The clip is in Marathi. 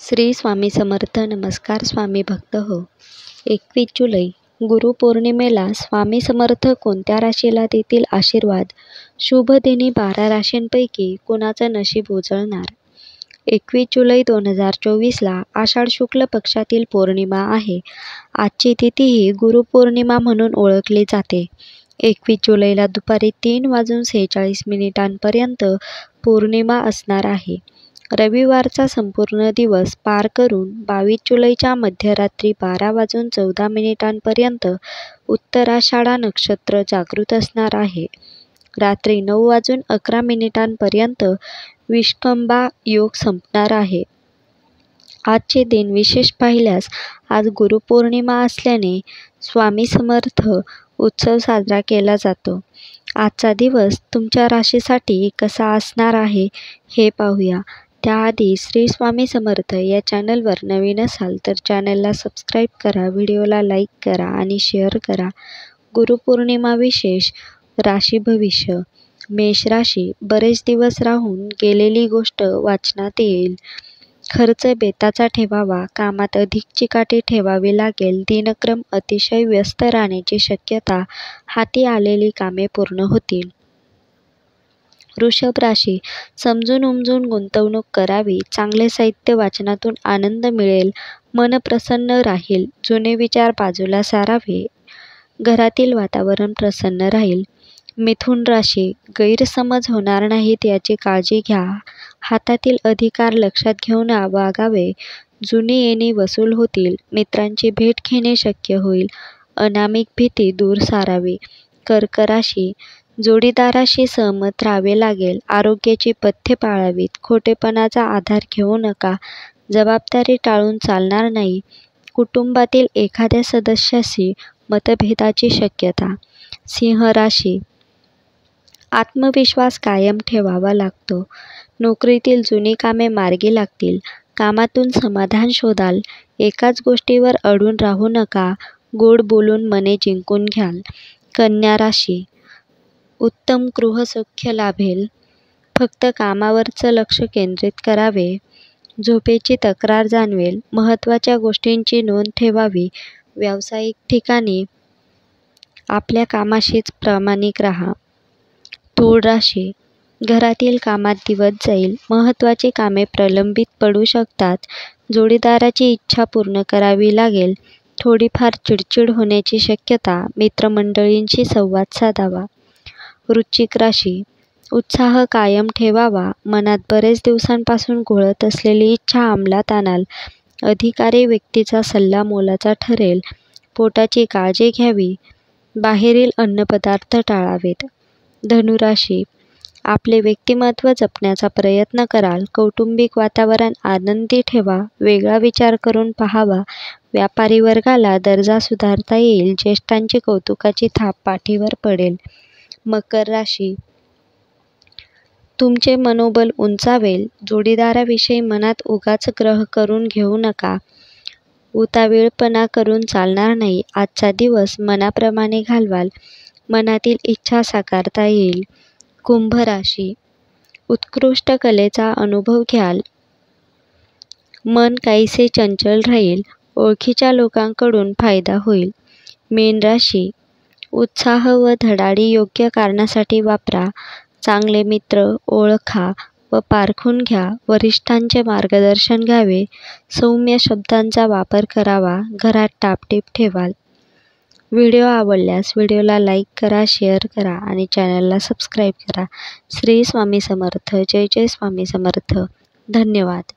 श्री स्वामी समर्थ. नमस्कार स्वामी भक्त हो. 21 जुलै गुरुपौर्णिमेला स्वामी समर्थ कोणत्या राशीला देतील आशीर्वाद? शुभ दिनी 12 राशींपैकी कुणाचं नशीब उजळणार? 21 जुलै 2024ला आषाढ शुक्ल पक्षातील पौर्णिमा आहे. आजची तिथी ही गुरुपौर्णिमा म्हणून ओळखली जाते. 21 जुलैला दुपारी 3:46 पौर्णिमा असणार आहे. रविवारचा संपूर्ण दिवस पार करून 22 जुलैच्या मध्यरात्री 12:14 उत्तराषाढा नक्षत्र जागृत असणार आहे. रात्री 9:11 विष्कंभा योग संपणार आहे. आजचे दिन विशेष पाहिल्यास आज गुरुपौर्णिमा असल्याने स्वामी समर्थ उत्सव साजरा केला जातो. आजचा दिवस तुमच्या राशीसाठी कसा असणार आहे हे पाहूया. त्याआधी श्री स्वामी समर्थ या चॅनलवर नवीन असाल तर चॅनलला सबस्क्राईब करा, व्हिडिओला लाईक करा आणि शेअर करा. गुरुपौर्णिमा विशेष राशी भविष्य. मेष राशी. बरेच दिवस राहून गेलेली गोष्ट वाचनात येईल. खर्च बेताचा ठेवावा. कामात अधिक चिकाटी ठेवावी लागेल. दिनक्रम अतिशय व्यस्त राहण्याची शक्यता. हाती आलेली कामे पूर्ण होतील. वृषभ राशी. समजून उमजून गुंतवणूक करावी. चांगले साहित्य वाचनातून आनंद मिळेल. मन प्रसन्न राहील. जुने विचार बाजूला सारावे. घरातील वातावरण प्रसन्न राहील. मिथुन राशी. गैरसमज होणार नाहीत याची काळजी घ्या. हातातील अधिकार लक्षात घेऊन वागावे. जुनी येणी वसूल होतील. मित्रांची भेट घेणे शक्य होईल. अनामिक भीती दूर सारावी. कर्क राशी. जोडीदाराशी सहमत राहावे लागेल. आरोग्याची पथ्ये पाळावीत. खोटेपणाचा आधार घेऊ नका. जबाबदारी टाळून चालणार नाही. कुटुंबातील एखाद्या सदस्याशी मतभेदाची शक्यता. सिंह राशी. आत्मविश्वास कायम ठेवावा लागतो. नोकरीतील जुनी कामे मार्गी लागतील. कामातून समाधान शोधाल. एकाच गोष्टीवर अडून राहू नका. गोड बोलून मने जिंकून घ्याल. कन्या राशी. उत्तम गृहसौख्य लाभेल. फक्त कामावरचं लक्ष केंद्रित करावे. झोपेची तक्रार जाणवेल. महत्त्वाच्या गोष्टींची नोंद ठेवावी. व्यावसायिक ठिकाणी आपल्या कामाशीच प्रामाणिक राहा. तूळ राशी. घरातील कामात दिवस जाईल. महत्त्वाची कामे प्रलंबित पडू शकतात. जोडीदाराची इच्छा पूर्ण करावी लागेल. थोडीफार चिडचिड होण्याची शक्यता. मित्रमंडळींशी संवाद साधावा. वृश्चिक राशी. उत्साह कायम ठेवावा. मनात बरेच दिवसांपासून घोळत असलेली इच्छा अंमलात आणाल. अधिकारी व्यक्तीचा सल्ला मोलाचा ठरेल. पोटाची काळजी घ्यावी. बाहेरील अन्नपदार्थ टाळावेत. धनुराशी. आपले व्यक्तिमत्व जपण्याचा प्रयत्न कराल. कौटुंबिक वातावरण आनंदी ठेवा. वेगळा विचार करून पाहावा. व्यापारी वर्गाला दर्जा सुधारता येईल. ज्येष्ठांची कौतुकाची थाप पाठीवर पडेल. मकर राशी. तुमचे मनोबल उंचावेल. जोडीदाराविषयी मनात उगाच ग्रह करून घेऊ नका. उतावीळपणा करून चालणार नाही. आजचा दिवस मनाप्रमाणे घालवाल. मनातील इच्छा साकारता येईल. कुंभ राशी. उत्कृष्ट कलेचा अनुभव घ्याल. मन काहीसे चंचल राहील. ओळखीच्या लोकांकडून फायदा होईल. मीन राशी. उत्साह व धडाडी योग्य कारणासाठी वापरा. चांगले मित्र ओळखा व पारखून घ्या. वरिष्ठांचे मार्गदर्शन घ्यावे. सौम्य शब्दांचा वापर करावा. घरात टापटीप ठेवाल. व्हिडिओ आवडल्यास व्हिडिओला लाईक करा, शेअर करा आणि चॅनलला सबस्क्राईब करा. श्री स्वामी समर्थ. जय जय स्वामी समर्थ. धन्यवाद.